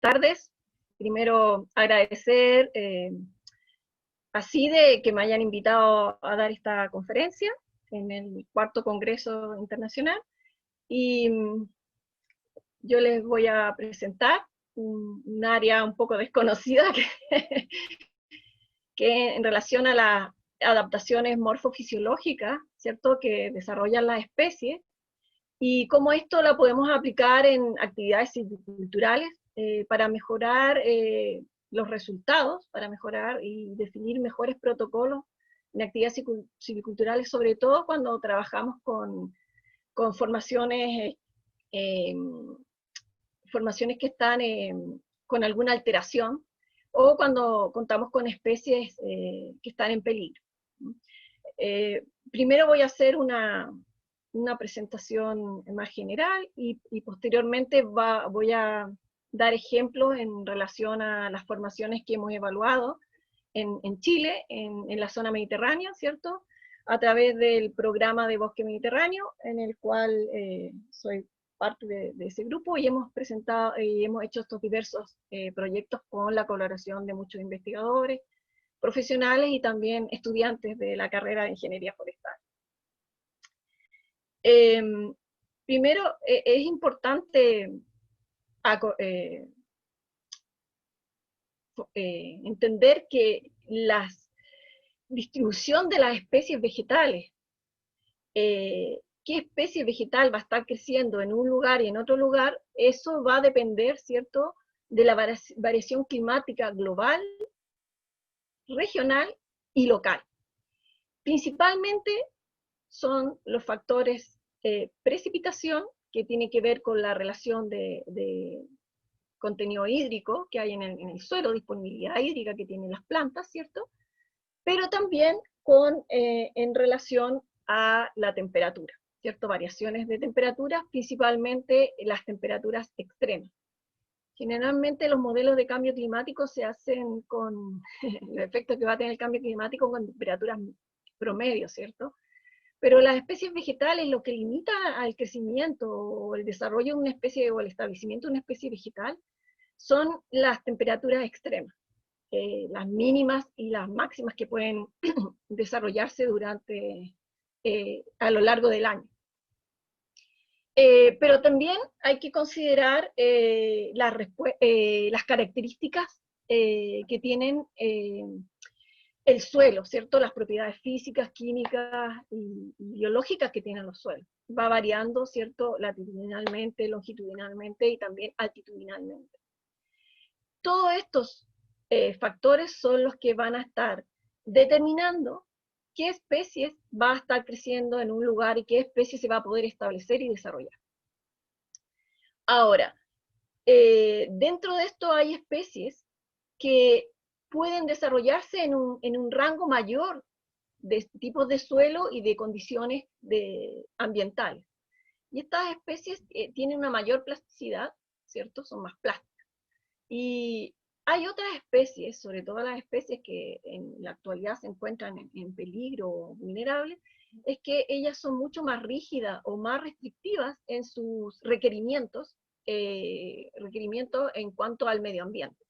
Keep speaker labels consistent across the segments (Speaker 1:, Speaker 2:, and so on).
Speaker 1: tardes. Primero agradecer así de que me hayan invitado a dar esta conferencia en el cuarto Congreso Internacional. Y yo les voy a presentar un área un poco desconocida que en relación a las adaptaciones morfofisiológicas, ¿cierto?, que desarrollan las especies, y cómo esto lo podemos aplicar en actividades silviculturales para mejorar los resultados, para mejorar y definir mejores protocolos en actividades silviculturales, sobre todo cuando trabajamos con formaciones, formaciones que están con alguna alteración, o cuando contamos con especies que están en peligro. Primero voy a hacer una presentación más general y posteriormente voy a dar ejemplos en relación a las formaciones que hemos evaluado en Chile, en la zona mediterránea, ¿cierto?, a través del programa de bosque mediterráneo, en el cual soy parte de ese grupo, y hemos presentado y hemos hecho estos diversos proyectos con la colaboración de muchos investigadores, profesionales y también estudiantes de la carrera de Ingeniería Forestal. Primero, es importante entender que la distribución de las especies vegetales, qué especie vegetal va a estar creciendo en un lugar y en otro lugar, eso va a depender, ¿cierto?, de la variación climática global, regional y local. Principalmente son los factores precipitación, que tiene que ver con la relación de contenido hídrico que hay en el suelo, disponibilidad hídrica que tienen las plantas, ¿cierto? Pero también en relación a la temperatura, ¿cierto? Variaciones de temperatura, principalmente las temperaturas extremas. Generalmente los modelos de cambio climático se hacen con los efectos que va a tener el cambio climático con temperaturas promedio, ¿cierto? Pero las especies vegetales, lo que limita al crecimiento o el desarrollo de una especie o el establecimiento de una especie vegetal, son las temperaturas extremas, las mínimas y las máximas que pueden desarrollarse a lo largo del año. Pero también hay que considerar las características que tienen el suelo, ¿cierto? Las propiedades físicas, químicas y biológicas que tienen los suelos. Va variando, ¿cierto?, latitudinalmente, longitudinalmente y también altitudinalmente. Todos estos factores son los que van a estar determinando qué especies va a estar creciendo en un lugar y qué especies se va a poder establecer y desarrollar. Ahora, dentro de esto hay especies que pueden desarrollarse en un rango mayor de tipos de suelo y de condiciones ambientales. Y estas especies tienen una mayor plasticidad, ¿cierto? Son más plásticas. Y hay otras especies, sobre todo las especies que en la actualidad se encuentran en peligro o vulnerables, es que ellas son mucho más rígidas o más restrictivas en sus requerimientos en cuanto al medio ambiente.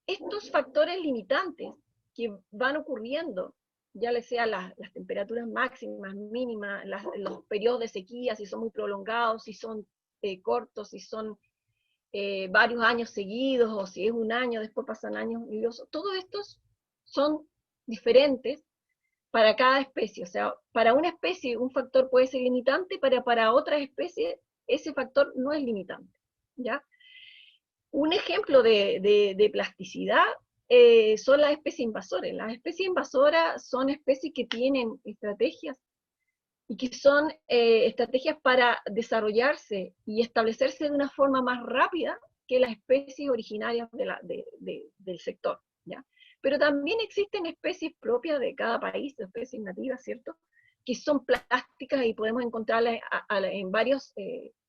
Speaker 1: Estos factores limitantes que van ocurriendo, ya les sea las temperaturas máximas, mínimas, los periodos de sequía, si son muy prolongados, si son cortos, si son varios años seguidos, o si es un año, después pasan años lluviosos, todos estos son diferentes para cada especie. O sea, para una especie un factor puede ser limitante, pero para otras especies ese factor no es limitante, ¿ya? Un ejemplo de plasticidad son las especies invasoras. Las especies invasoras son especies que tienen estrategias y que son estrategias para desarrollarse y establecerse de una forma más rápida que las especies originarias del sector, ¿ya? Pero también existen especies propias de cada país, especies nativas, ¿cierto?, que son plásticas y podemos encontrarlas en varios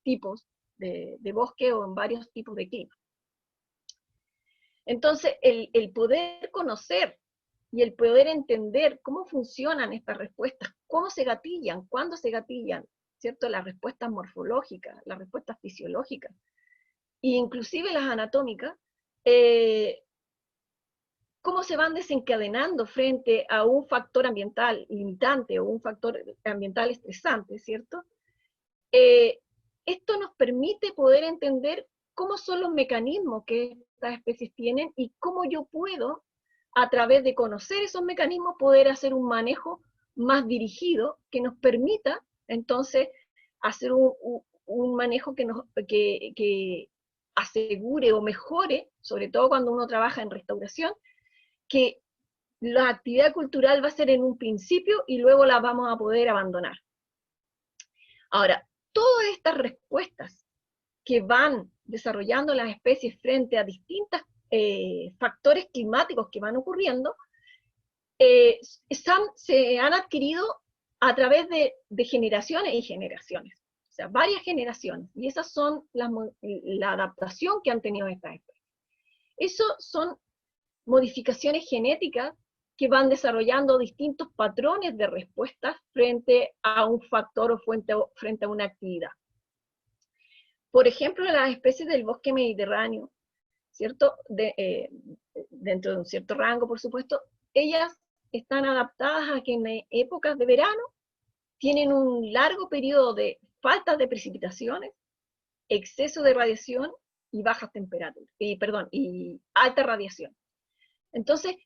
Speaker 1: tipos de bosque o en varios tipos de clima. Entonces, el poder conocer y el poder entender cómo funcionan estas respuestas, cómo se gatillan, cuándo se gatillan, ¿cierto? Las respuestas morfológicas, las respuestas fisiológicas, e inclusive las anatómicas, cómo se van desencadenando frente a un factor ambiental limitante o un factor ambiental estresante, ¿cierto? Esto nos permite poder entender cómo son los mecanismos que estas especies tienen y cómo yo puedo, a través de conocer esos mecanismos, poder hacer un manejo más dirigido que nos permita, entonces, hacer un manejo que asegure o mejore, sobre todo cuando uno trabaja en restauración, que la actividad cultural va a ser en un principio y luego la vamos a poder abandonar. Ahora, todas estas respuestas que van desarrollando las especies frente a distintos factores climáticos que van ocurriendo, se han adquirido a través de generaciones y generaciones, o sea, varias generaciones, y esas son la adaptación que han tenido estas especies. Eso son modificaciones genéticas que van desarrollando distintos patrones de respuestas frente a un factor o frente a una actividad. Por ejemplo, las especies del bosque mediterráneo, ¿cierto? Dentro de un cierto rango, por supuesto, ellas están adaptadas a que en épocas de verano tienen un largo periodo de falta de precipitaciones, exceso de radiación y bajas temperaturas, y alta radiación. Entonces,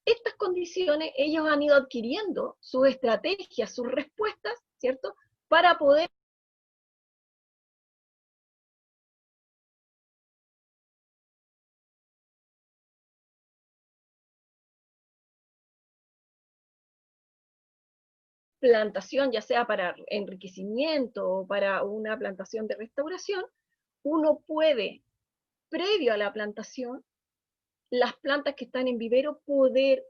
Speaker 1: estas condiciones, ellos han ido adquiriendo sus estrategias, sus respuestas, ¿cierto? Para poder plantación, ya sea para enriquecimiento o para una plantación de restauración, uno puede, previo a la plantación, las plantas que están en vivero, poder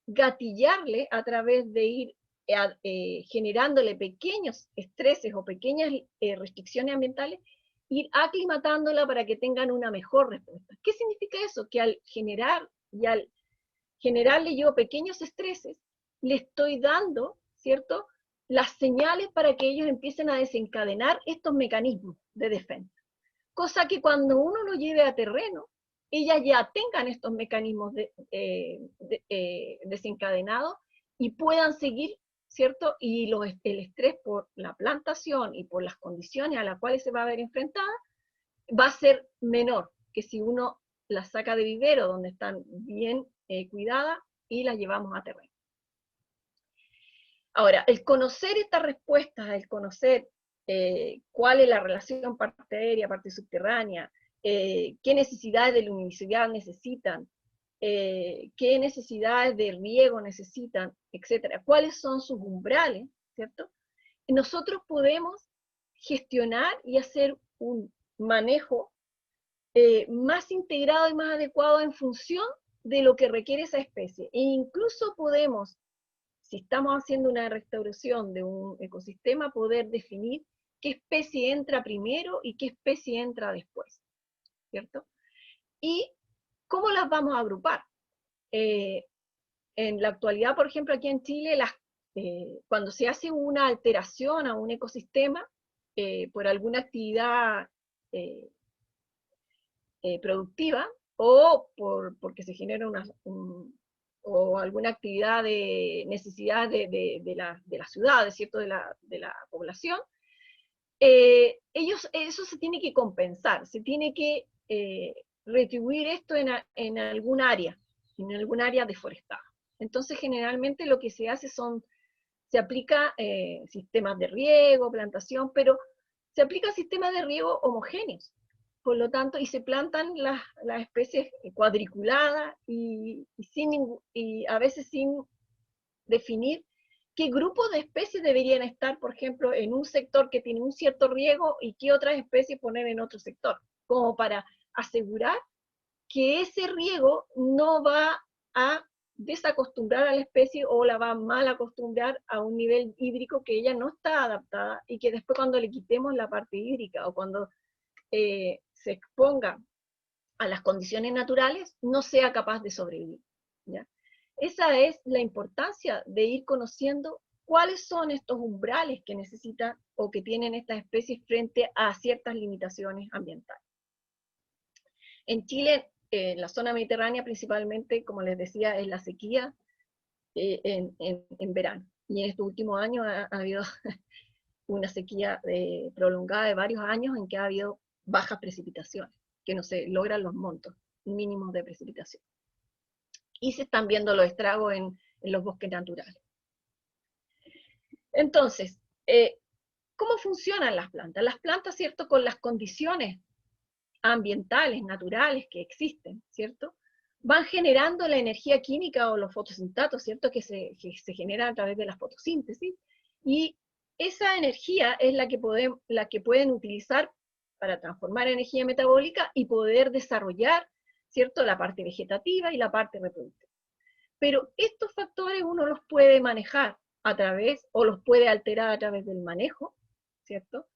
Speaker 1: gatillarle a través de ir generándole pequeños estreses o pequeñas restricciones ambientales, ir aclimatándola para que tengan una mejor respuesta. ¿Qué significa eso? Que al generar y al generarle yo pequeños estreses, le estoy dando, ¿cierto?, las señales para que ellos empiecen a desencadenar estos mecanismos de defensa. Cosa que cuando uno lo lleve a terreno, ellas ya tengan estos mecanismos desencadenados y puedan seguir, ¿cierto? Y el estrés por la plantación y por las condiciones a las cuales se va a ver enfrentada va a ser menor que si uno las saca de vivero, donde están bien cuidadas, y las llevamos a terreno. Ahora, el conocer estas respuestas, el conocer cuál es la relación parte aérea, parte subterránea, qué necesidades de luminosidad necesitan, qué necesidades de riego necesitan, etcétera, cuáles son sus umbrales, ¿cierto? Nosotros podemos gestionar y hacer un manejo más integrado y más adecuado en función de lo que requiere esa especie. E incluso podemos, si estamos haciendo una restauración de un ecosistema, poder definir qué especie entra primero y qué especie entra después, ¿cierto? Y cómo las vamos a agrupar. En la actualidad, por ejemplo, aquí en Chile, cuando se hace una alteración a un ecosistema por alguna actividad productiva o porque se genera o alguna actividad de necesidad de la ciudad, ¿cierto? De la población, eso se tiene que compensar, se tiene que retribuir esto en algún área deforestada. Entonces, generalmente lo que se hace se aplica sistemas de riego, plantación, pero se aplica sistemas de riego homogéneos. Por lo tanto, y se plantan las especies cuadriculadas y a veces sin definir qué grupo de especies deberían estar, por ejemplo, en un sector que tiene un cierto riego y qué otras especies poner en otro sector, como para asegurar que ese riego no va a desacostumbrar a la especie o la va a mal acostumbrar a un nivel hídrico que ella no está adaptada y que después cuando le quitemos la parte hídrica o cuando se exponga a las condiciones naturales, no sea capaz de sobrevivir, ¿ya? Esa es la importancia de ir conociendo cuáles son estos umbrales que necesitan o que tienen estas especies frente a ciertas limitaciones ambientales. En Chile, la zona mediterránea principalmente, como les decía, es la sequía en verano. Y en estos últimos años ha habido una sequía prolongada de varios años en que ha habido bajas precipitaciones, que no se logran los montos mínimos de precipitación. Y se están viendo los estragos en los bosques naturales. Entonces, ¿cómo funcionan las plantas? Las plantas, ¿cierto?, con las condiciones ambientales, naturales que existen, ¿cierto?, van generando la energía química o los fotosintatos, ¿cierto?, que se genera a través de la fotosíntesis, y esa energía es la que pueden utilizar para transformar energía metabólica y poder desarrollar, ¿cierto?, la parte vegetativa y la parte reproductiva. Pero estos factores uno los puede manejar a través, o los puede alterar a través del manejo, ¿cierto?,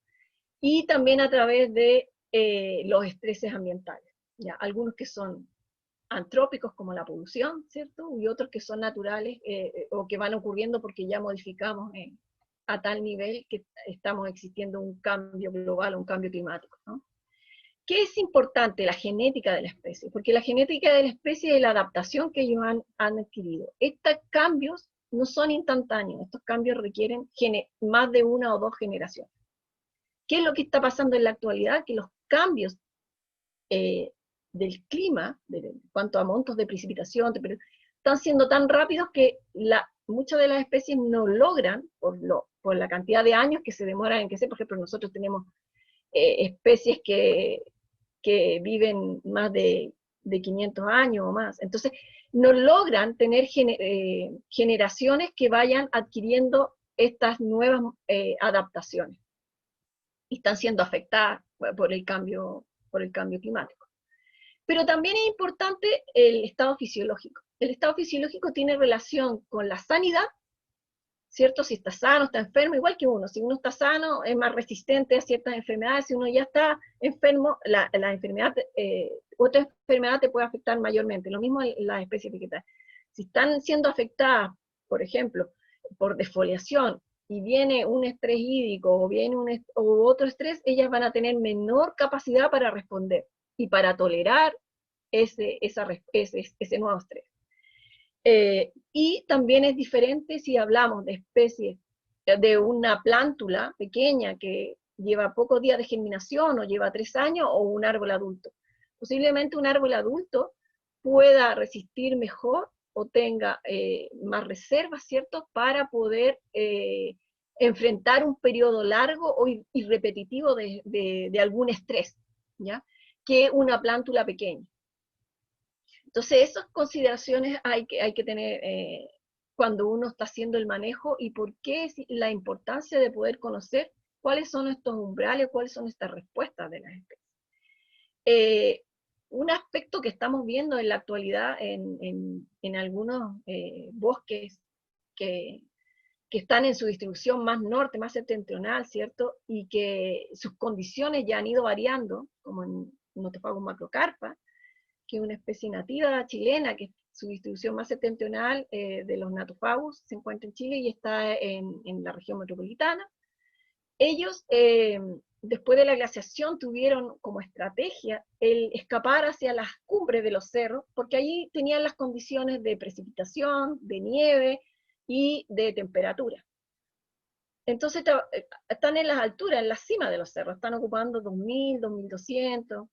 Speaker 1: y también a través de los estreses ambientales, ¿ya? Algunos que son antrópicos como la polución, ¿cierto?, y otros que son naturales o que van ocurriendo porque ya modificamos a tal nivel que estamos existiendo un cambio global, un cambio climático, ¿no? ¿Qué es importante? La genética de la especie, porque la genética de la especie es la adaptación que ellos han adquirido. Estos cambios no son instantáneos, estos cambios requieren más de una o dos generaciones. ¿Qué es lo que está pasando en la actualidad? Que los cambios del clima, en cuanto a montos de precipitación, están siendo tan rápidos que muchas de las especies no logran, por la cantidad de años que se demoran en crecer. Por ejemplo, nosotros tenemos especies que viven más de 500 años o más. Entonces, no logran tener generaciones que vayan adquiriendo estas nuevas adaptaciones. Y están siendo afectadas por el cambio climático. Pero también es importante el estado fisiológico. El estado fisiológico tiene relación con la sanidad, ¿cierto? Si está sano, está enfermo, igual que uno. Si uno está sano, es más resistente a ciertas enfermedades. Si uno ya está enfermo, la enfermedad, otra enfermedad te puede afectar mayormente. Lo mismo en las especies vegetales. Si están siendo afectadas, por ejemplo, por desfoliación, y viene un estrés hídrico o viene otro estrés, ellas van a tener menor capacidad para responder y para tolerar ese nuevo estrés. Y también es diferente si hablamos de especies, de una plántula pequeña que lleva pocos días de germinación o lleva 3 años, o un árbol adulto. Posiblemente un árbol adulto pueda resistir mejor o tenga más reservas, ¿cierto?, para poder enfrentar un periodo largo y repetitivo de algún estrés, ¿ya?, que una plántula pequeña. Entonces, esas consideraciones hay que tener cuando uno está haciendo el manejo, y por qué es la importancia de poder conocer cuáles son estos umbrales, cuáles son estas respuestas de las especies. Un aspecto que estamos viendo en la actualidad en algunos bosques que están en su distribución más norte, más septentrional, ¿cierto?, y que sus condiciones ya han ido variando, como en Nothofagus macrocarpa, que es una especie nativa chilena, que su distribución más septentrional de los Nothofagus se encuentra en Chile y está en la región metropolitana. Ellos, después de la glaciación, tuvieron como estrategia el escapar hacia las cumbres de los cerros, porque allí tenían las condiciones de precipitación, de nieve y de temperatura. Entonces están en las alturas, en la cima de los cerros, están ocupando 2000, 2200,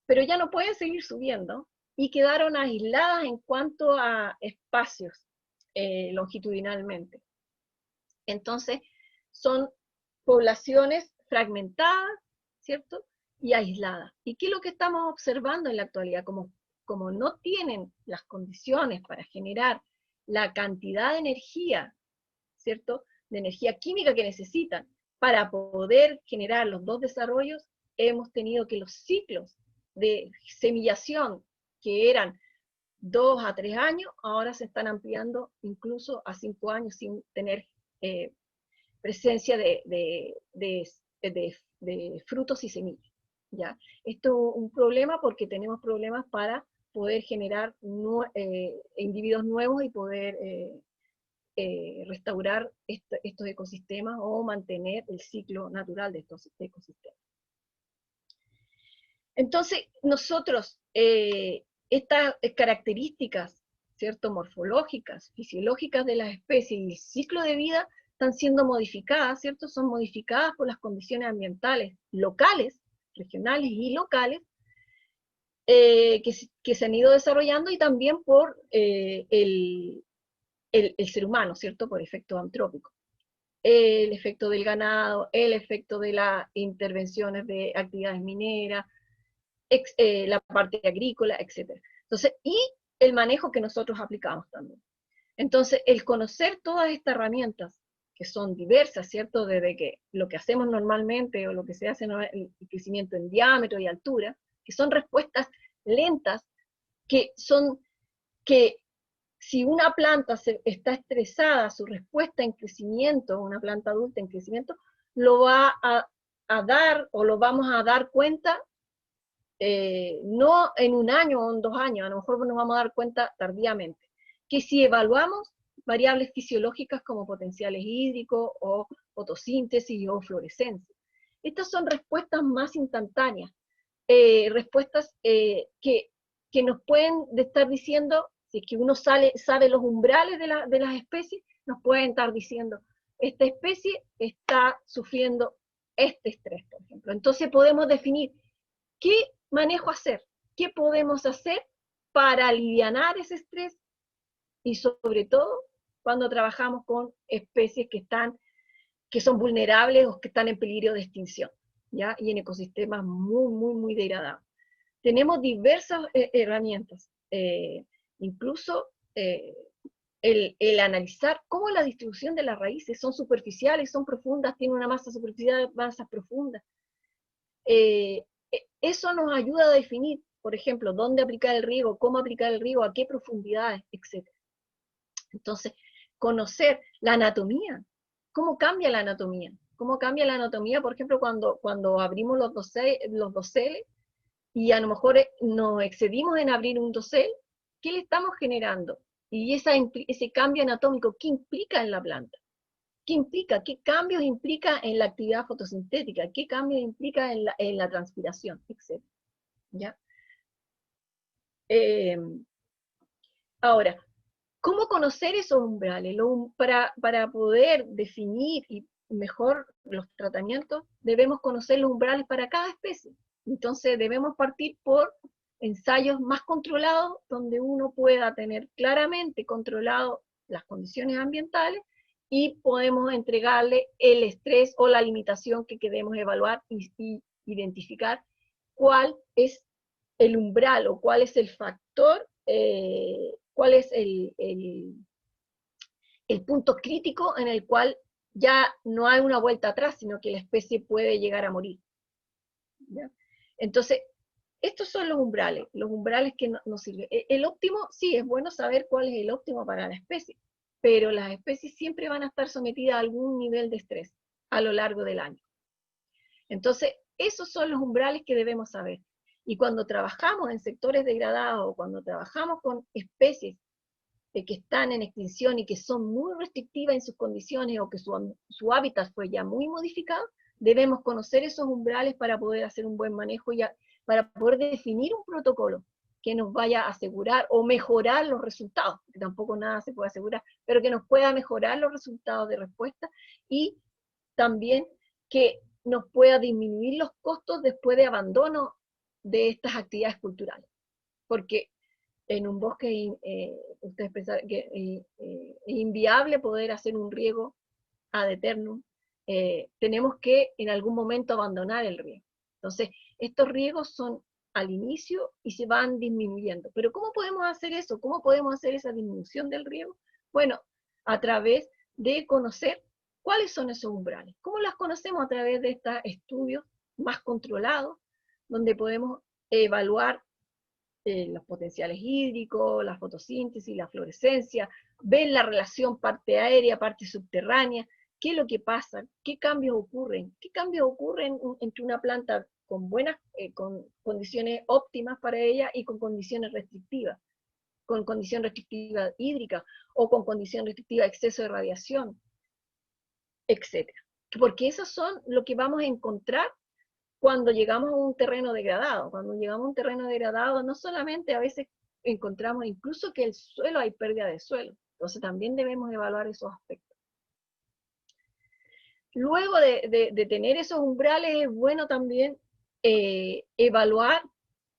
Speaker 1: pero ya no pueden seguir subiendo, y quedaron aisladas en cuanto a espacios longitudinalmente. Entonces, son poblaciones fragmentadas, ¿cierto?, y aisladas. ¿Y qué es lo que estamos observando en la actualidad? Como no tienen las condiciones para generar la cantidad de energía, ¿cierto?, de energía química que necesitan para poder generar los dos desarrollos, hemos tenido que los ciclos de semillación, que eran 2 a 3 años, ahora se están ampliando incluso a 5 años sin tener presencia de frutos y semillas, ¿ya? Esto es un problema porque tenemos problemas para poder generar individuos nuevos y poder restaurar estos ecosistemas o mantener el ciclo natural de estos ecosistemas. Entonces, nosotros, estas características, ¿cierto?, morfológicas, fisiológicas de las especies y el ciclo de vida están siendo modificadas, ¿cierto? Son modificadas por las condiciones ambientales locales, regionales y locales, que se han ido desarrollando, y también por el ser humano, ¿cierto?, por efectos antrópicos. El efecto del ganado, el efecto de las intervenciones de actividades mineras, la parte agrícola, etc. Entonces, y el manejo que nosotros aplicamos también. Entonces, el conocer todas estas herramientas, que son diversas, ¿cierto? Desde que lo que hacemos normalmente o lo que se hace, el crecimiento en diámetro y altura, que son respuestas lentas, que si una planta está estresada, su respuesta en crecimiento, una planta adulta en crecimiento, lo va a dar, o lo vamos a dar cuenta, no en un año o en 2 años, a lo mejor nos vamos a dar cuenta tardíamente, que si evaluamos variables fisiológicas como potenciales hídricos o fotosíntesis o fluorescencia. Estas son respuestas más instantáneas, respuestas que nos pueden estar diciendo, si es que uno sabe los umbrales de las especies, nos pueden estar diciendo, esta especie está sufriendo este estrés, por ejemplo. Entonces podemos definir qué manejo hacer, qué podemos hacer para aliviar ese estrés, y sobre todo cuando trabajamos con especies que son vulnerables o que están en peligro de extinción, ¿ya? Y en ecosistemas muy, muy, muy degradados. Tenemos diversas herramientas, incluso el analizar cómo la distribución de las raíces son superficiales, son profundas, tienen una masa superficial, masas profundas. Eso nos ayuda a definir, por ejemplo, dónde aplicar el riego, cómo aplicar el riego, a qué profundidades, etc. Entonces, conocer la anatomía, cómo cambia la anatomía, por ejemplo, cuando abrimos los doseles, y a lo mejor nos excedimos en abrir un dosel, ¿qué le estamos generando? Y ese cambio anatómico, ¿qué implica en la planta? ¿Qué implica? ¿Qué cambios implica en la actividad fotosintética? ¿Qué cambios implica en la transpiración? Etc. ¿Ya? Ahora, ¿cómo conocer esos umbrales? Para poder definir mejor los tratamientos, debemos conocer los umbrales para cada especie. Entonces debemos partir por ensayos más controlados, donde uno pueda tener claramente controlado las condiciones ambientales, y podemos entregarle el estrés o la limitación que queremos evaluar, y identificar cuál es el umbral o cuál es el factor, cuál es el punto crítico en el cual ya no hay una vuelta atrás, sino que la especie puede llegar a morir. ¿Ya? Entonces, estos son los umbrales que nos sirven. El óptimo, sí, es bueno saber cuál es el óptimo para la especie, pero las especies siempre van a estar sometidas a algún nivel de estrés a lo largo del año. Entonces, esos son los umbrales que debemos saber. Y cuando trabajamos en sectores degradados, o cuando trabajamos con especies que están en extinción y que son muy restrictivas en sus condiciones, o que su hábitat fue ya muy modificado, debemos conocer esos umbrales para poder hacer un buen manejo, para poder definir un protocolo que nos vaya a asegurar o mejorar los resultados, que tampoco nada se puede asegurar, pero que nos pueda mejorar los resultados de respuesta, y también que nos pueda disminuir los costos después de abandono de estas actividades culturales. Porque en un bosque, ustedes pensaban que es inviable poder hacer un riego ad eternum. Tenemos que en algún momento abandonar el riego. Entonces, estos riegos son al inicio y se van disminuyendo. Pero ¿cómo podemos hacer eso? ¿Cómo podemos hacer esa disminución del riego? Bueno, a través de conocer cuáles son esos umbrales. ¿Cómo las conocemos? A través de estos estudios más controlados, donde podemos evaluar los potenciales hídricos, la fotosíntesis, la fluorescencia, ver la relación parte aérea, parte subterránea, qué es lo que pasa, qué cambios ocurren entre una planta con con condiciones óptimas para ella y con condiciones restrictivas. con condición restrictiva hídrica, o con condición restrictiva de exceso de radiación, etc. Porque esos son lo que vamos a encontrar cuando llegamos a un terreno degradado. Cuando llegamos a un terreno degradado, no solamente a veces encontramos incluso que el suelo hay pérdida de suelo. Entonces también debemos evaluar esos aspectos. Luego de tener esos umbrales, es bueno también evaluar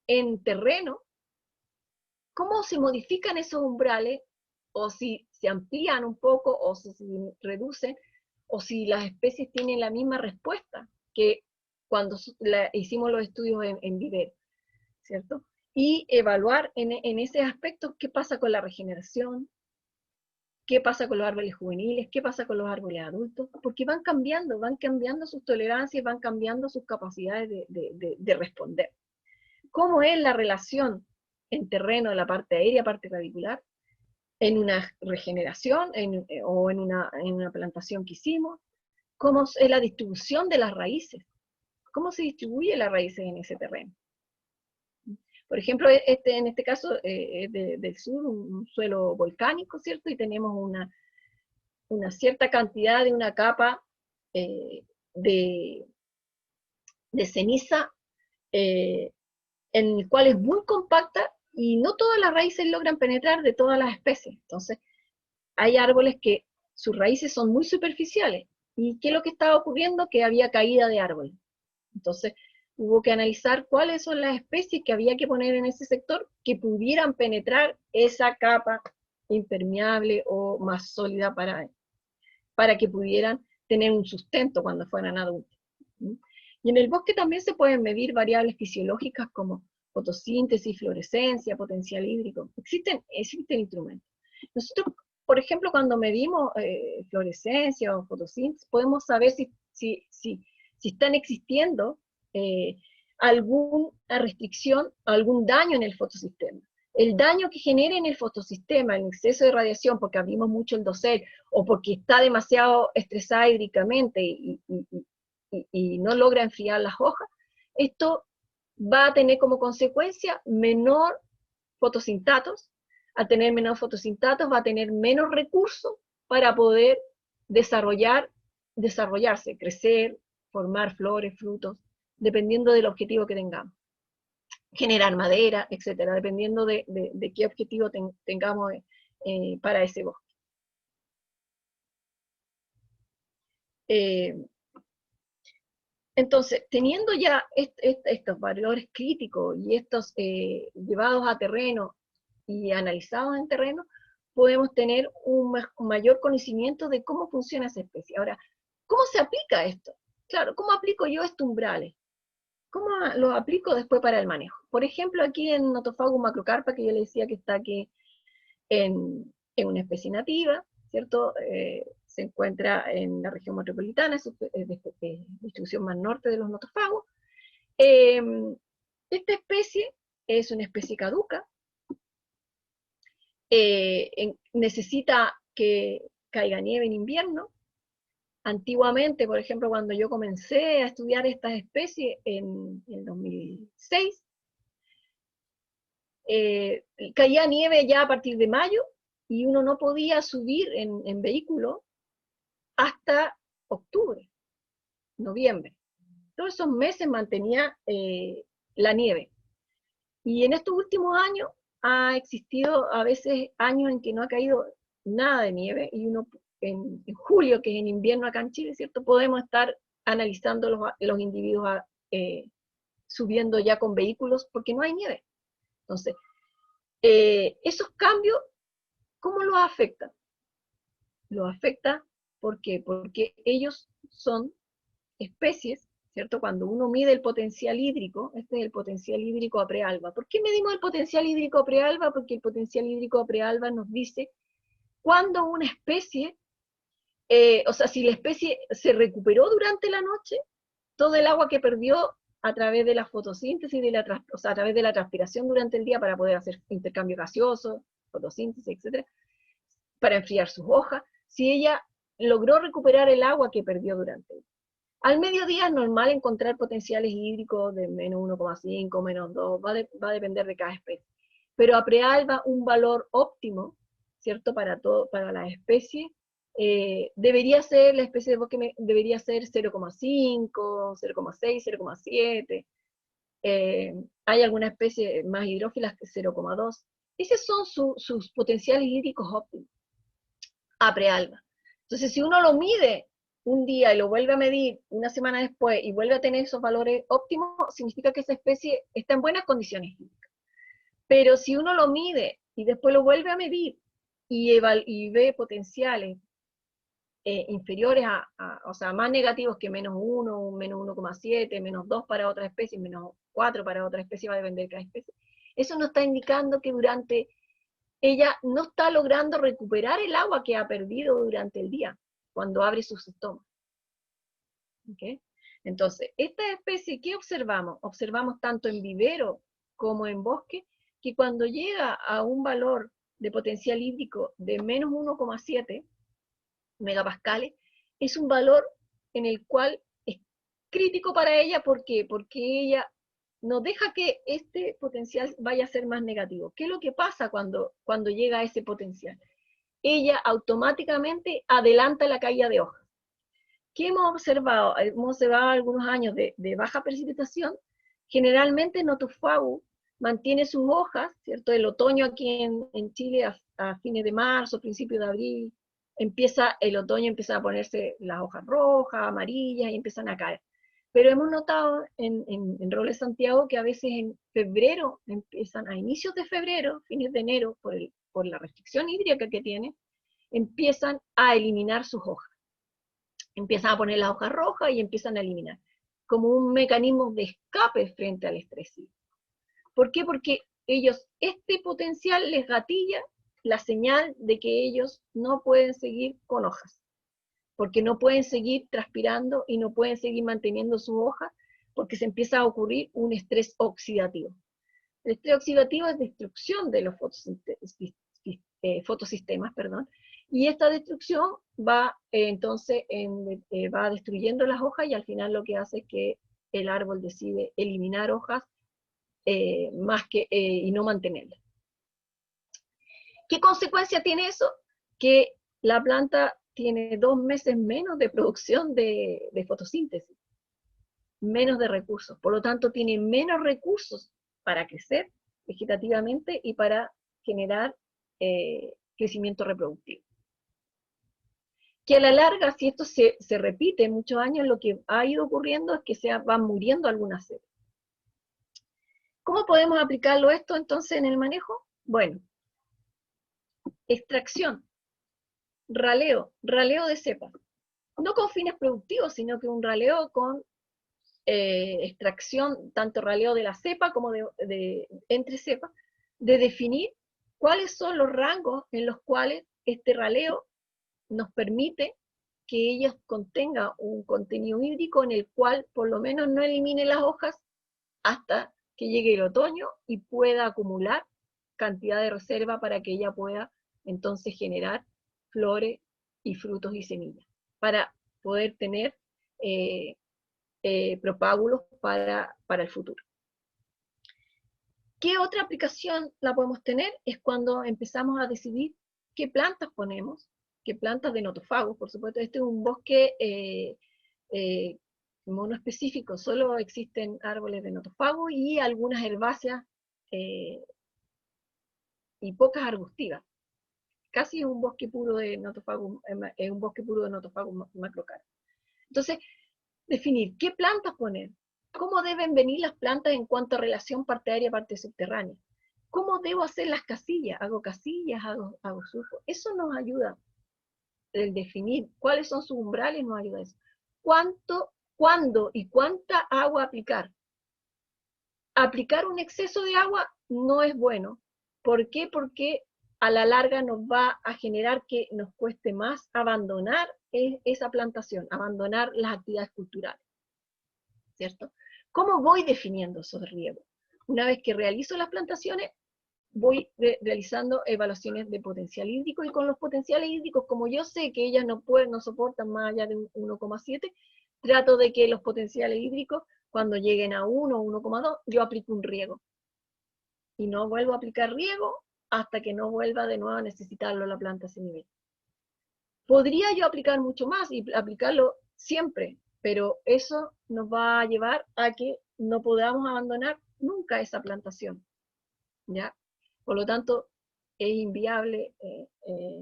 Speaker 1: en terreno cómo se modifican esos umbrales, o si se amplían un poco, o si se reducen, o si las especies tienen la misma respuesta que cuando hicimos los estudios en vivero, ¿cierto? Y evaluar en ese aspecto qué pasa con la regeneración, qué pasa con los árboles juveniles, qué pasa con los árboles adultos, porque van cambiando sus tolerancias, van cambiando sus capacidades de responder. ¿Cómo es la relación en terreno de la parte aérea, parte radicular, en una regeneración o en una plantación que hicimos? ¿Cómo es la distribución de las raíces? ¿Cómo se distribuye las raíces en ese terreno? Por ejemplo, en este caso es del sur, un suelo volcánico, ¿cierto? Y tenemos una cierta cantidad de una capa de ceniza, en el cual es muy compacta y no todas las raíces logran penetrar de todas las especies. Entonces, hay árboles que sus raíces son muy superficiales. ¿Y qué es lo que estaba ocurriendo? Que había caída de árboles. Entonces, hubo que analizar cuáles son las especies que había que poner en ese sector que pudieran penetrar esa capa impermeable o más sólida para que pudieran tener un sustento cuando fueran adultos. Y en el bosque también se pueden medir variables fisiológicas como fotosíntesis, fluorescencia, potencial hídrico. Existen instrumentos. Nosotros, por ejemplo, cuando medimos fluorescencia o fotosíntesis, podemos saber si están existiendo alguna restricción, algún daño en el fotosistema. El daño que genere en el fotosistema, el exceso de radiación, porque abrimos mucho el dosel, o porque está demasiado estresada hídricamente y no logra enfriar las hojas, esto va a tener como consecuencia menor fotosintatos. Al tener menos fotosintatos va a tener menos recursos para poder desarrollarse, crecer, formar flores, frutos, dependiendo del objetivo que tengamos. Generar madera, etcétera, dependiendo de qué objetivo tengamos para ese bosque. Entonces, teniendo ya estos valores críticos y estos llevados a terreno y analizados en terreno, podemos tener un mayor conocimiento de cómo funciona esa especie. Ahora, ¿cómo se aplica esto? Claro, ¿cómo aplico yo estos umbrales? ¿Cómo los aplico después para el manejo? Por ejemplo, aquí en Nothofagus macrocarpa, que yo le decía que está aquí en una especie nativa, ¿cierto? Se encuentra en la región metropolitana, es de distribución más norte de los notofagos. Esta especie es una especie caduca, necesita que caiga nieve en invierno. Antiguamente, por ejemplo, cuando yo comencé a estudiar estas especies en 2006, caía nieve ya a partir de mayo y uno no podía subir en vehículo hasta octubre, noviembre. Todos esos meses mantenía la nieve. Y en estos últimos años ha existido a veces años en que no ha caído nada de nieve y uno en julio, que es en invierno acá en Chile, ¿cierto? Podemos estar analizando los individuos subiendo ya con vehículos porque no hay nieve. Entonces, esos cambios, ¿cómo los afectan? Los afecta porque ellos son especies, ¿cierto? Cuando uno mide el potencial hídrico, este es el potencial hídrico a prealba. ¿Por qué medimos el potencial hídrico a prealba? Porque el potencial hídrico a prealba nos dice cuándo una especie, o sea, si la especie se recuperó durante la noche, todo el agua que perdió a través de la fotosíntesis, o sea, a través de la transpiración durante el día para poder hacer intercambio gaseoso, fotosíntesis, etc., para enfriar sus hojas, si ella logró recuperar el agua que perdió durante el día. Al mediodía es normal encontrar potenciales hídricos de menos 1,5, menos 2, va a depender de cada especie. pero a prealba un valor óptimo, ¿cierto? Para la especie, debería ser, la especie de bosque debería ser 0,5, 0,6, 0,7. Hay algunas especies más hidrófilas que 0,2. Esos son sus potenciales hídricos óptimos a prealba. Entonces, si uno lo mide un día y lo vuelve a medir una semana después y vuelve a tener esos valores óptimos, significa que esa especie está en buenas condiciones hídricas. Pero si uno lo mide y después lo vuelve a medir y ve potenciales inferiores o sea, más negativos que menos 1, menos 1,7, menos 2 para otra especie, menos 4 para otra especie, va a depender de cada especie. Eso nos está indicando que ella no está logrando recuperar el agua que ha perdido durante el día, cuando abre sus estomas. ¿Okay? Entonces, esta especie, ¿qué observamos? Observamos tanto en vivero como en bosque, que cuando llega a un valor de potencial hídrico de menos 1,7 megapascales, es un valor en el cual es crítico para ella. ¿Por qué? Porque ella no deja que este potencial vaya a ser más negativo. ¿Qué es lo que pasa cuando llega a ese potencial? Ella automáticamente adelanta la caída de hojas. ¿Qué hemos observado? Hemos observado algunos años de baja precipitación. Generalmente Nothofagus mantiene sus hojas, ¿cierto? El otoño aquí en Chile a fines de marzo, principios de abril, el otoño empieza a ponerse las hojas rojas, amarillas y empiezan a caer. Pero hemos notado en Robles Santiago que a veces en febrero, a inicios de febrero, fines de enero, por la restricción hídrica que tiene, empiezan a eliminar sus hojas. Empiezan a poner las hojas rojas y empiezan a eliminar, como un mecanismo de escape frente al estrés hídrico. ¿Por qué? Porque este potencial les gatilla la señal de que ellos no pueden seguir con hojas, porque no pueden seguir transpirando y no pueden seguir manteniendo sus hojas, porque se empieza a ocurrir un estrés oxidativo. El estrés oxidativo es destrucción de los fotosistemas, y esta destrucción va entonces va destruyendo las hojas y al final lo que hace es que el árbol decide eliminar hojas y no mantenerlas. ¿Qué consecuencia tiene eso? Que la planta tiene 2 meses menos de producción de fotosíntesis, menos de recursos, por lo tanto tiene menos recursos para crecer vegetativamente y para generar crecimiento reproductivo. Que a la larga, si esto se repite en muchos años, lo que ha ido ocurriendo es que van muriendo algunas cepas. ¿Cómo podemos aplicarlo esto entonces en el manejo? Bueno, extracción, raleo de cepas. No con fines productivos, sino que un raleo con extracción, tanto raleo de la cepa como entre cepas, de definir cuáles son los rangos en los cuales este raleo nos permite que ellos contengan un contenido hídrico en el cual por lo menos no elimine las hojas hasta que llegue el otoño y pueda acumular cantidad de reserva para que ella pueda entonces generar flores y frutos y semillas, para poder tener propágulos para el futuro. ¿Qué otra aplicación la podemos tener? Es cuando empezamos a decidir qué plantas ponemos, qué plantas de Nothofagus, por supuesto. Este es un bosque monoespecífico, solo existen árboles de Nothofagus y algunas herbáceas y pocas arbustivas. Casi es un bosque puro de Nothofagus, macrocara. Entonces, definir qué plantas poner, cómo deben venir las plantas en cuanto a relación parte aérea, parte subterránea, cómo debo hacer las casillas, hago casillas, hago surco. Eso nos ayuda, el definir cuáles son sus umbrales nos ayuda a eso. Cuándo y cuánta agua aplicar. Aplicar un exceso de agua no es bueno. ¿Por qué? Porque a la larga nos va a generar que nos cueste más abandonar esa plantación, abandonar las actividades culturales, ¿cierto? ¿Cómo voy definiendo esos riegos? Una vez que realizo las plantaciones, voy realizando evaluaciones de potencial hídrico, y con los potenciales hídricos, como yo sé que ellas no soportan más allá de 1,7, trato de que los potenciales hídricos, cuando lleguen a 1 o 1,2, yo aplico un riego. y no vuelvo a aplicar riego hasta que no vuelva de nuevo a necesitarlo la planta a ese nivel. Podría yo aplicar mucho más y aplicarlo siempre, pero eso nos va a llevar a que no podamos abandonar nunca esa plantación, ¿ya? Por lo tanto, es inviable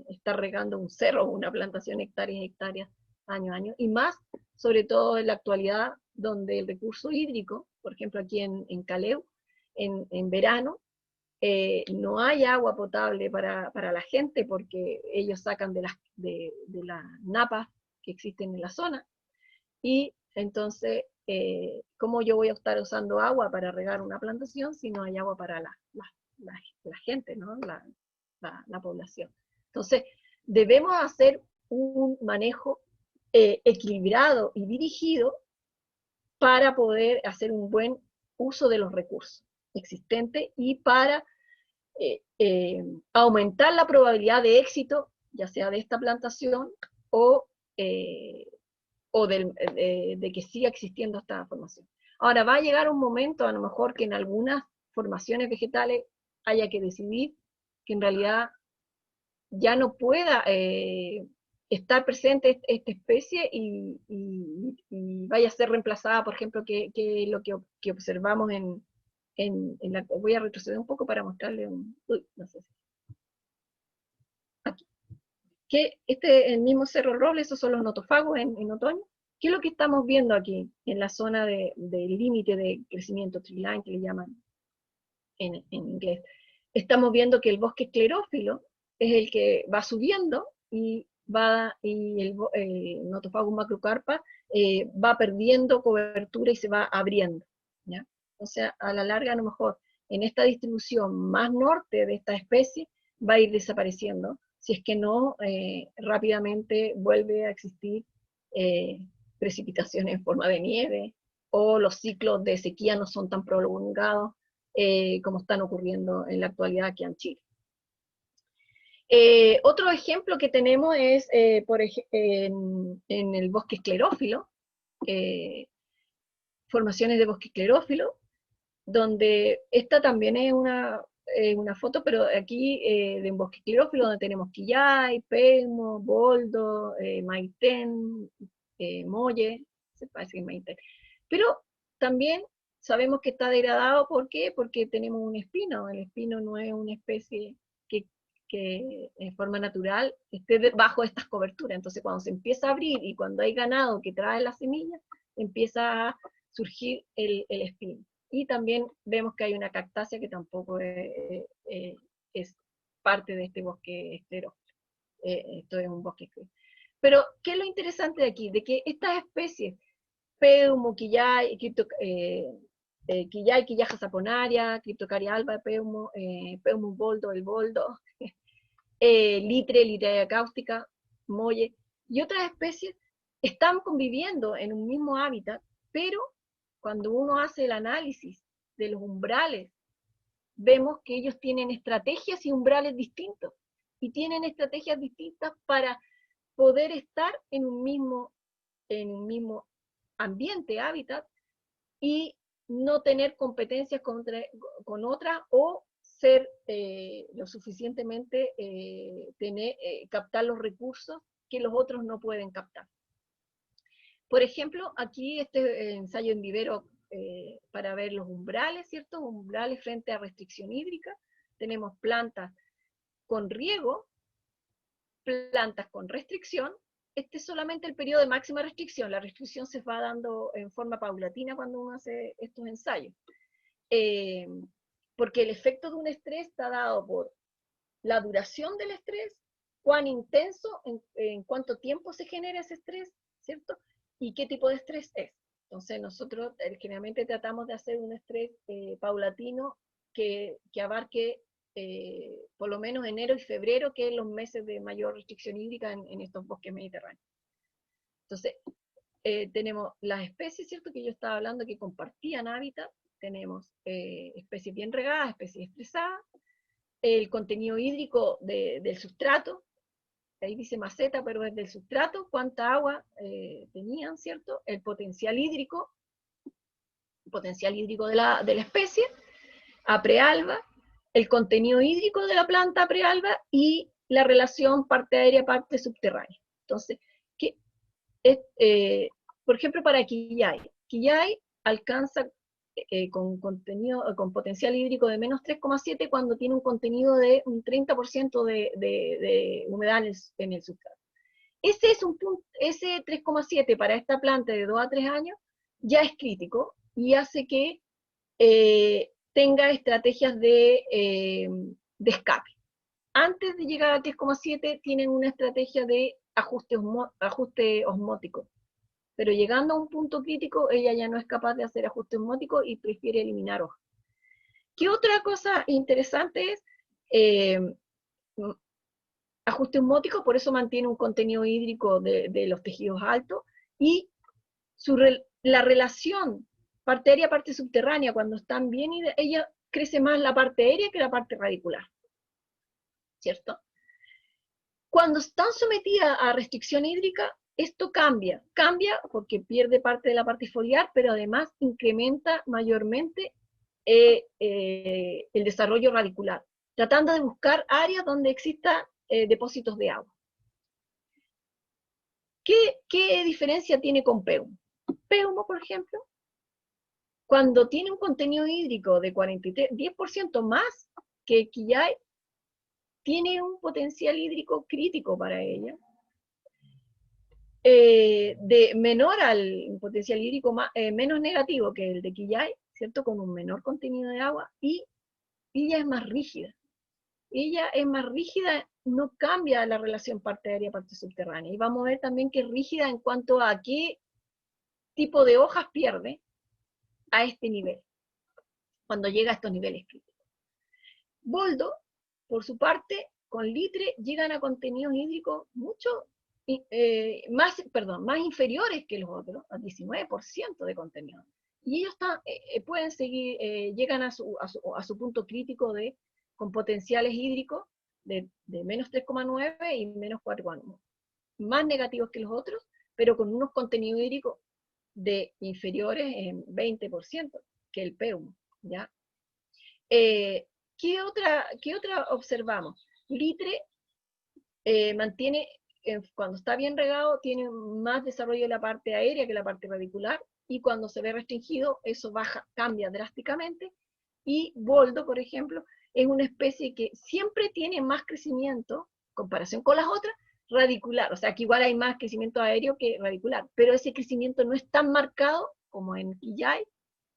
Speaker 1: estar regando un cerro o una plantación hectáreas y hectáreas año a año, y más, sobre todo en la actualidad, donde el recurso hídrico, por ejemplo aquí en Caleu, en verano, no hay agua potable para la gente porque ellos sacan de las napas que existen en la zona, y entonces, ¿cómo yo voy a estar usando agua para regar una plantación si no hay agua para la gente, ¿no? La población? Entonces, debemos hacer un manejo equilibrado y dirigido para poder hacer un buen uso de los recursos existentes y para aumentar la probabilidad de éxito, ya sea de esta plantación o, eh, de que siga existiendo esta formación. Ahora, va a llegar un momento, a lo mejor, que en algunas formaciones vegetales haya que decidir que en realidad ya no pueda estar presente esta especie y vaya a ser reemplazada, por ejemplo, que lo que observamos voy a retroceder un poco para mostrarle no sé, aquí, que el mismo Cerro Roble, esos son los notofagos en otoño. ¿Qué es lo que estamos viendo aquí en la zona del límite de crecimiento, tree line, que le llaman en inglés? Estamos viendo que el bosque esclerófilo es el que va subiendo y el Nothofagus macrocarpa va perdiendo cobertura y se va abriendo, ¿ya? O sea, a la larga, a lo mejor, en esta distribución más norte de esta especie, va a ir desapareciendo, si es que no rápidamente vuelve a existir eh, precipitaciones en forma de nieve, o los ciclos de sequía no son tan prolongados como están ocurriendo en la actualidad aquí en Chile. Otro ejemplo que tenemos es en el bosque esclerófilo, formaciones de bosque esclerófilo, donde esta también es una foto, pero aquí de un bosque esclerófilo, donde tenemos quillay, pelmo, boldo, maitén, molle, se parece que es maitén. Pero también sabemos que está degradado, ¿por qué? Porque tenemos un espino. El espino no es una especie que en forma natural esté bajo estas coberturas. Entonces, cuando se empieza a abrir y cuando hay ganado que trae las semillas, empieza a surgir el espino. Y también vemos que hay una cactácea que tampoco es parte de este bosque esclerófilo. Esto es un bosque esclerófilo. Pero, ¿qué es lo interesante de aquí? De que estas especies, Peumo, Quillay, Quillay, Quillaja saponaria, Cryptocaria alba, Peumo, Peumo boldo, el boldo, Litre, Litrea cáustica, Molle, y otras especies están conviviendo en un mismo hábitat, pero cuando uno hace el análisis de los umbrales, vemos que ellos tienen estrategias y umbrales distintos, y tienen estrategias distintas para poder estar en un mismo ambiente, hábitat, y no tener competencias con otras o ser lo suficientemente, captar los recursos que los otros no pueden captar. Por ejemplo, aquí este ensayo en vivero para ver los umbrales, ¿cierto? Umbrales frente a restricción hídrica. Tenemos plantas con riego, plantas con restricción. Este es solamente el periodo de máxima restricción. La restricción se va dando en forma paulatina cuando uno hace estos ensayos. Porque el efecto de un estrés está dado por la duración del estrés, cuán intenso, en cuánto tiempo se genera ese estrés, ¿cierto? Y qué tipo de estrés es. Entonces nosotros generalmente tratamos de hacer un estrés paulatino que abarque por lo menos enero y febrero, que es los meses de mayor restricción hídrica en estos bosques mediterráneos. Entonces, tenemos las especies, ¿cierto? Que yo estaba hablando que compartían hábitat, tenemos especies bien regadas, especies estresadas, el contenido hídrico del sustrato, ahí dice maceta, pero es del sustrato, cuánta agua tenían, ¿cierto? El potencial hídrico de la especie, a prealba, el contenido hídrico de la planta prealba y la relación parte aérea, parte subterránea. Entonces, ¿qué es, por ejemplo, para Quillay alcanza con potencial hídrico de menos 3,7 cuando tiene un contenido de un 30% de humedad en el sustrato. Ese es un punto, ese 3,7 para esta planta de 2 a 3 años ya es crítico y hace que tenga estrategias de escape. Antes de llegar a 3,7 tienen una estrategia de ajuste osmótico, pero llegando a un punto crítico ella ya no es capaz de hacer ajuste osmótico y prefiere eliminar hojas. ¿Qué otra cosa interesante es? Ajuste osmótico, por eso mantiene un contenido hídrico de los tejidos altos, y la relación parte aérea, parte subterránea, cuando están bien, ella crece más la parte aérea que la parte radicular, ¿cierto? Cuando están sometidas a restricción hídrica, esto cambia porque pierde parte de la parte foliar, pero además incrementa mayormente el desarrollo radicular, tratando de buscar áreas donde exista depósitos de agua. ¿Qué diferencia tiene con Peumo? Peumo, por ejemplo, cuando tiene un contenido hídrico de 10% más que Quillay, tiene un potencial hídrico crítico para ella, de menor al potencial hídrico menos negativo que el de Quillay, ¿cierto? Con un menor contenido de agua, y ella es más rígida. Ella es más rígida, no cambia la relación parte aérea, parte subterránea. Y vamos a ver también que es rígida en cuanto a qué tipo de hojas pierde a este nivel, cuando llega a estos niveles críticos. Boldo, por su parte, con Litre llegan a contenidos hídricos mucho más inferiores que los otros, a 19% de contenido. Y ellos pueden seguir, llegan a su punto crítico con potenciales hídricos de menos 3,9 y menos 4,1. Más negativos que los otros, pero con unos contenidos hídricos de inferiores en 20% que el Peumo, ¿ya? ¿Qué otra observamos? Litre mantiene, cuando está bien regado, tiene más desarrollo de la parte aérea que la parte radicular, y cuando se ve restringido, eso cambia drásticamente. Y Boldo, por ejemplo, es una especie que siempre tiene más crecimiento, en comparación con las otras, radicular. O sea, que igual hay más crecimiento aéreo que radicular, pero ese crecimiento no es tan marcado como en Quillay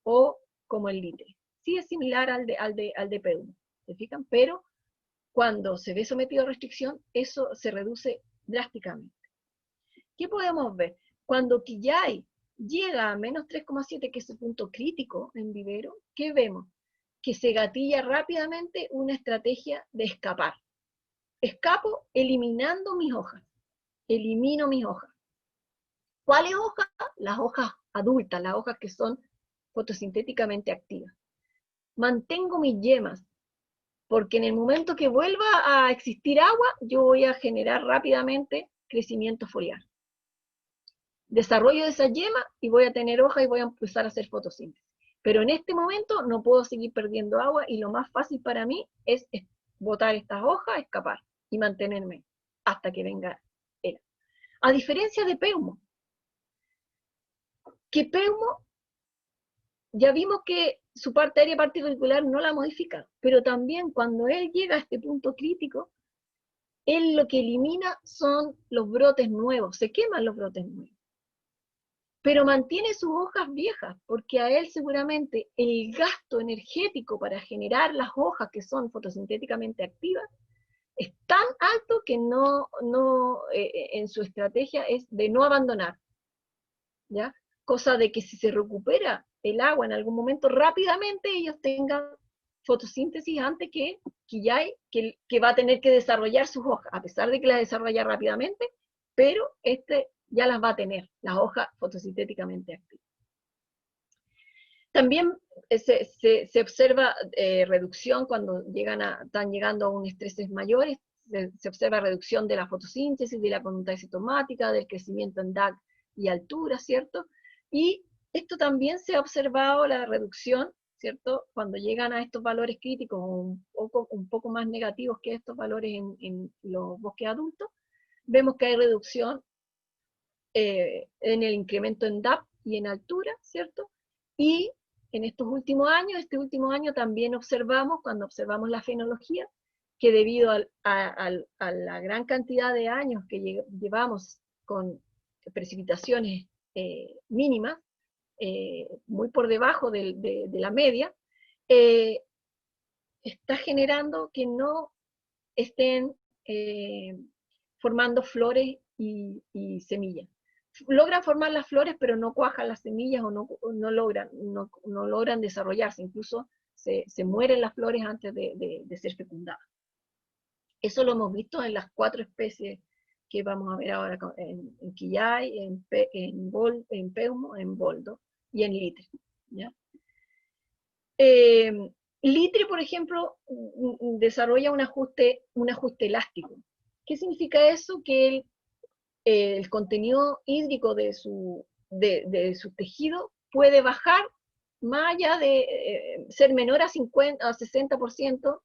Speaker 1: o como en Litre. Sí es similar al de Peumo, ¿se fijan? Pero cuando se ve sometido a restricción, eso se reduce drásticamente. ¿Qué podemos ver? Cuando Quillay llega a menos 3,7, que es su punto crítico en vivero, ¿qué vemos? Que se gatilla rápidamente una estrategia de escapar. Escapo eliminando mis hojas. Elimino mis hojas. ¿Cuáles hojas? Las hojas adultas, las hojas que son fotosintéticamente activas. Mantengo mis yemas, porque en el momento que vuelva a existir agua, yo voy a generar rápidamente crecimiento foliar. Desarrollo de esa yema y voy a tener hoja y voy a empezar a hacer fotosíntesis. Pero en este momento no puedo seguir perdiendo agua, y lo más fácil para mí es botar estas hojas, escapar y mantenerme hasta que venga él. A diferencia de Peumo, que Peumo ya vimos que su parte aérea particular no la modifica, pero también cuando él llega a este punto crítico, él lo que elimina son los brotes nuevos, se queman los brotes nuevos, pero mantiene sus hojas viejas, porque a él seguramente el gasto energético para generar las hojas que son fotosintéticamente activas es tan alto que en su estrategia es de no abandonar, ¿ya? Cosa de que si se recupera el agua en algún momento, rápidamente ellos tengan fotosíntesis antes que va a tener que desarrollar sus hojas, a pesar de que las desarrolla rápidamente, pero ya las va a tener, las hojas fotosintéticamente activas. También se observa reducción cuando están llegando a un estreses mayores, se observa reducción de la fotosíntesis, de la conducta citomática, del crecimiento en DAC y altura, ¿cierto? Y esto también se ha observado, la reducción ¿cierto? Cuando llegan a estos valores críticos, un poco más negativos que estos valores en los bosques adultos, vemos que hay reducción en el incremento en DAP y en altura, ¿cierto? Y en estos últimos años, este último año también observamos, cuando observamos la fenología, que debido a la gran cantidad de años que llevamos con precipitaciones mínimas, muy por debajo de la media, está generando que no estén formando flores y semillas. Logran formar las flores, pero no cuajan las semillas o no logran desarrollarse, incluso se mueren las flores antes de ser fecundadas. Eso lo hemos visto en las 4 especies que vamos a ver ahora en Quillay, en Peumo, en Boldo y en Litre. ¿Ya? Litre, por ejemplo, desarrolla un ajuste elástico. ¿Qué significa eso? Que el contenido hídrico de su tejido puede bajar más allá de ser menor a 60%,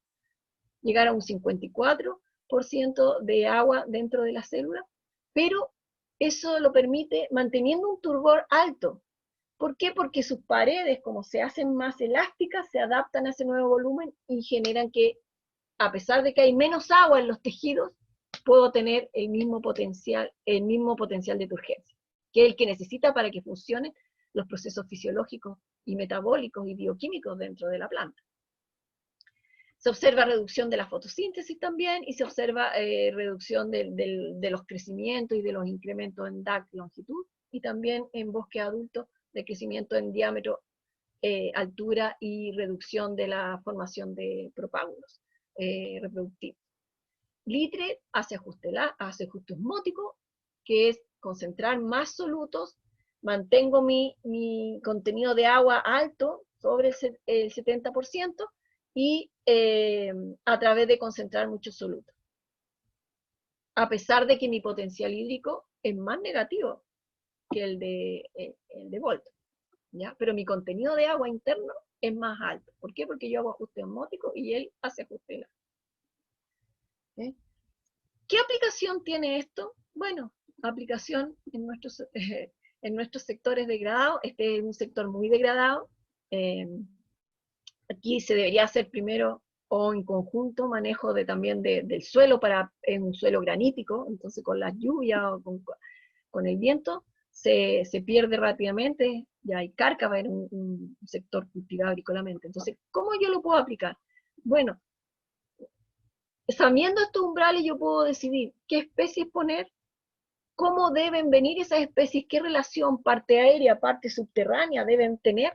Speaker 1: llegar a un 54% de agua dentro de la célula, pero eso lo permite manteniendo un turgor alto. ¿Por qué? Porque sus paredes, como se hacen más elásticas, se adaptan a ese nuevo volumen y generan que, a pesar de que hay menos agua en los tejidos, puedo tener el mismo potencial de turgencia, que es el que necesita para que funcionen los procesos fisiológicos y metabólicos y bioquímicos dentro de la planta. Se observa reducción de la fotosíntesis también, y se observa reducción de los crecimientos y de los incrementos en DAC longitud, y también en bosque adulto de crecimiento en diámetro, altura y reducción de la formación de propágulos reproductivos. Litre hace ajuste osmótico, que es concentrar más solutos, mantengo mi contenido de agua alto, sobre el 70%, y a través de concentrar muchos solutos. A pesar de que mi potencial hídrico es más negativo que el de Volt, ¿ya? Pero mi contenido de agua interno es más alto. ¿Por qué? Porque yo hago ajuste osmótico y él hace ajuste elástico. ¿Eh? ¿Qué aplicación tiene esto? Bueno, aplicación en nuestros sectores degradados. Este es un sector muy degradado. Aquí se debería hacer primero o en conjunto manejo también del suelo, en un suelo granítico, entonces con las lluvias o con el viento se pierde rápidamente, ya hay cárcava en un sector cultivado agrícolamente. Entonces, ¿cómo yo lo puedo aplicar? Bueno, sabiendo estos umbrales yo puedo decidir qué especies poner, cómo deben venir esas especies, qué relación parte aérea, parte subterránea deben tener,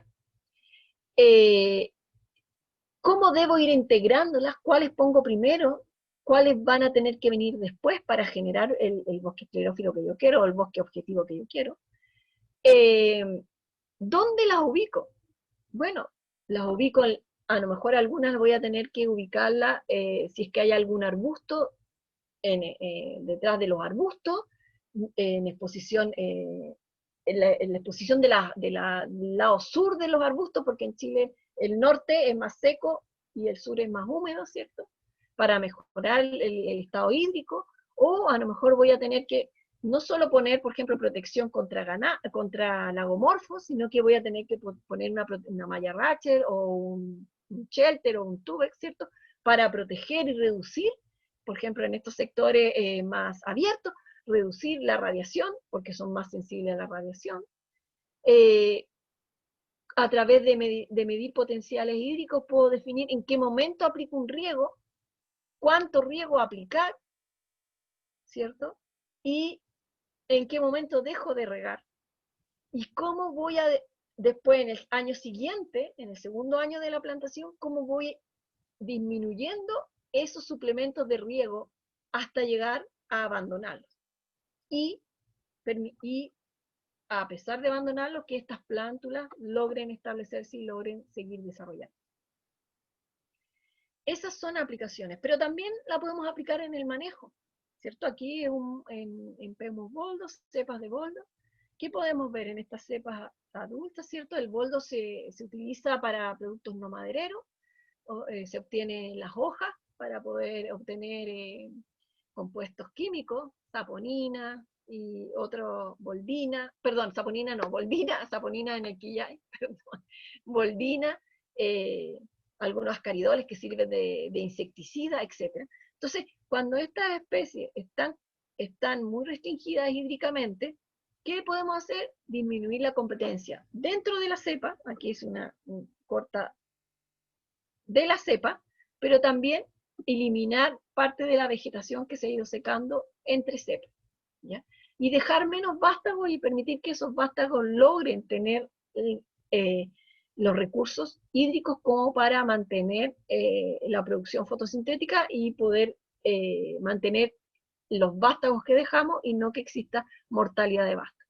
Speaker 1: cómo debo ir integrándolas, cuáles pongo primero, cuáles van a tener que venir después para generar el bosque esclerófilo que yo quiero, o el bosque objetivo que yo quiero. ¿Dónde las ubico? Bueno, las ubico, a lo mejor algunas voy a tener que ubicarlas si es que hay algún arbusto detrás de los arbustos, en exposición, en la exposición del lado sur de los arbustos, porque en Chile el norte es más seco y el sur es más húmedo, ¿cierto? Para mejorar el estado hídrico, o a lo mejor voy a tener que no solo poner, por ejemplo, protección contra lagomorfos, sino que voy a tener que poner una malla Rachel o un shelter o un tubex, ¿cierto? Para proteger y reducir, por ejemplo, en estos sectores más abiertos, reducir la radiación, porque son más sensibles a la radiación, a través de medir potenciales hídricos, puedo definir en qué momento aplico un riego, cuánto riego aplicar, ¿cierto? Y en qué momento dejo de regar. Y cómo voy a, después en el año siguiente, en el segundo año de la plantación, cómo voy disminuyendo esos suplementos de riego hasta llegar a abandonarlos. Y a pesar de abandonarlos, que estas plántulas logren establecerse y logren seguir desarrollando. Esas son aplicaciones, pero también la podemos aplicar en el manejo, ¿cierto? Aquí en Peumo boldo, cepas de boldo, ¿Qué podemos ver en estas cepas adultas, cierto? El boldo se utiliza para productos no madereros, se obtienen las hojas para poder obtener compuestos químicos, saponina y otro boldina, perdón, saponina no, boldina, saponina en el quillay, perdón, boldina, algunos ascaridoles que sirven de insecticida, etc. Entonces, cuando estas especies están muy restringidas hídricamente, ¿qué podemos hacer? Disminuir la competencia dentro de la cepa, aquí es una corta de la cepa, pero también eliminar parte de la vegetación que se ha ido secando entre cepas, ¿ya? Y dejar menos vástagos y permitir que esos vástagos logren tener los recursos hídricos como para mantener la producción fotosintética y poder mantener los vástagos que dejamos y no que exista mortalidad de vástagos.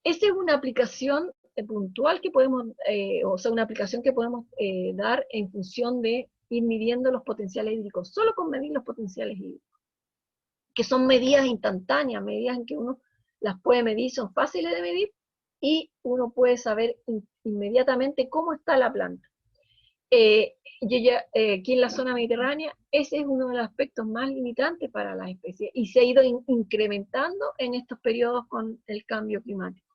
Speaker 1: Esa es una aplicación puntual que podemos, o sea, una aplicación que podemos dar en función de ir midiendo los potenciales hídricos, solo con medir los potenciales hídricos, que son medidas instantáneas, medidas en que uno las puede medir, son fáciles de medir, y uno puede saber inmediatamente cómo está la planta. Aquí en la zona mediterránea, ese es uno de los aspectos más limitantes para las especies, y se ha ido incrementando en estos periodos con el cambio climático.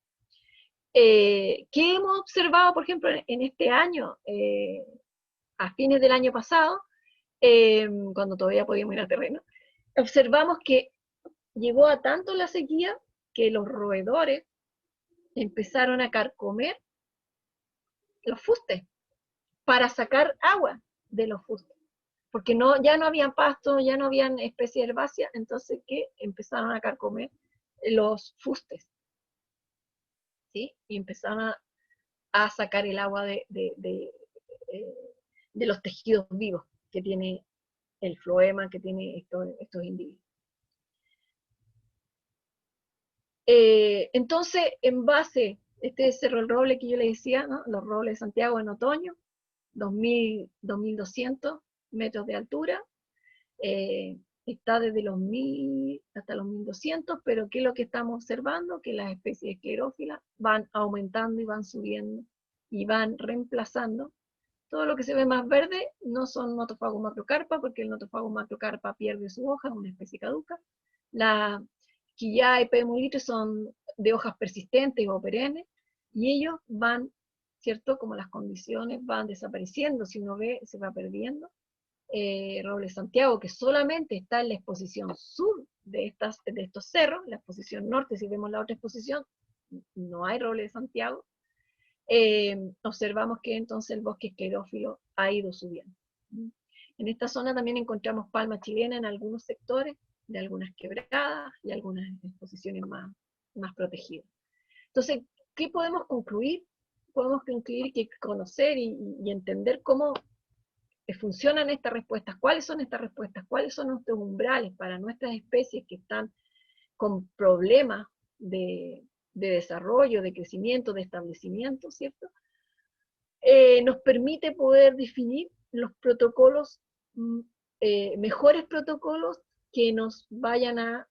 Speaker 1: ¿Qué hemos observado, por ejemplo, en este año, a fines del año pasado, cuando todavía podíamos ir a terreno? Observamos que llegó a tanto la sequía que los roedores empezaron a carcomer los fustes para sacar agua de los fustes, porque ya no habían pasto, ya no habían especies herbáceas, entonces ¿qué? Empezaron a carcomer los fustes, ¿sí? Y empezaron a sacar el agua de los tejidos vivos que tiene el floema, que tiene estos individuos. Entonces, en base, este es el roble que yo le decía, ¿no? Los robles de Santiago en otoño, 2.200 metros de altura, está desde los 1.000 hasta los 1.200, pero ¿qué es lo que estamos observando? Que las especies esclerófilas van aumentando y van subiendo y van reemplazando. Todo lo que se ve más verde no son Nothofagus macrocarpa, porque el Nothofagus macrocarpa pierde su hoja, es una especie caduca. La quillá y pedemulite son de hojas persistentes o perennes, y ellos van, ¿cierto? Como las condiciones van desapareciendo, si uno ve, se va perdiendo. Roble Santiago, que solamente está en la exposición sur de estos cerros, la exposición norte, si vemos la otra exposición, no hay roble de Santiago. Observamos que entonces el bosque esclerófilo ha ido subiendo. En esta zona también encontramos palma chilena en algunos sectores, de algunas quebradas y algunas exposiciones más protegidas. Entonces, ¿qué podemos concluir? Podemos concluir que conocer y entender cómo funcionan estas respuestas, cuáles son estas respuestas, cuáles son nuestros umbrales para nuestras especies que están con problemas de desarrollo, de crecimiento, de establecimiento, ¿cierto? Nos permite poder definir los protocolos, mejores protocolos que nos vayan a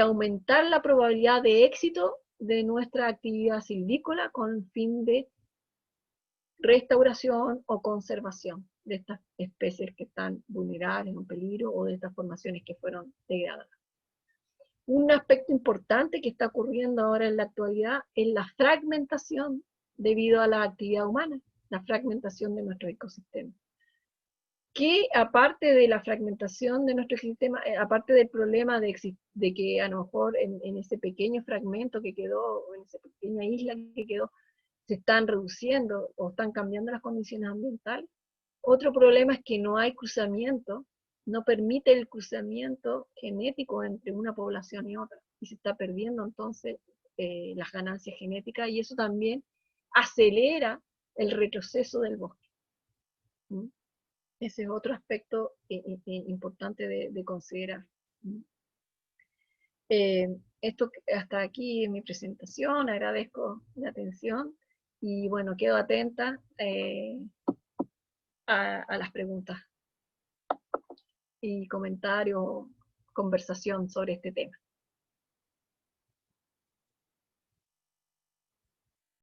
Speaker 1: aumentar la probabilidad de éxito de nuestra actividad silvícola con el fin de restauración o conservación de estas especies que están vulnerables, en peligro, o de estas formaciones que fueron degradadas. Un aspecto importante que está ocurriendo ahora en la actualidad es la fragmentación debido a la actividad humana, la fragmentación de nuestro ecosistema. Que aparte de la fragmentación de nuestro ecosistema, aparte del problema de que a lo mejor en ese pequeño fragmento que quedó, en esa pequeña isla que quedó, se están reduciendo o están cambiando las condiciones ambientales. Otro problema es que no hay cruzamiento, no permite el cruzamiento genético entre una población y otra, y se está perdiendo entonces las ganancias genéticas, y eso también acelera el retroceso del bosque. ¿Mm? Ese es otro aspecto importante de considerar. ¿Mm? Esto hasta aquí es mi presentación, agradezco la atención y bueno, quedo atenta a las preguntas y comentarios, conversación sobre este tema.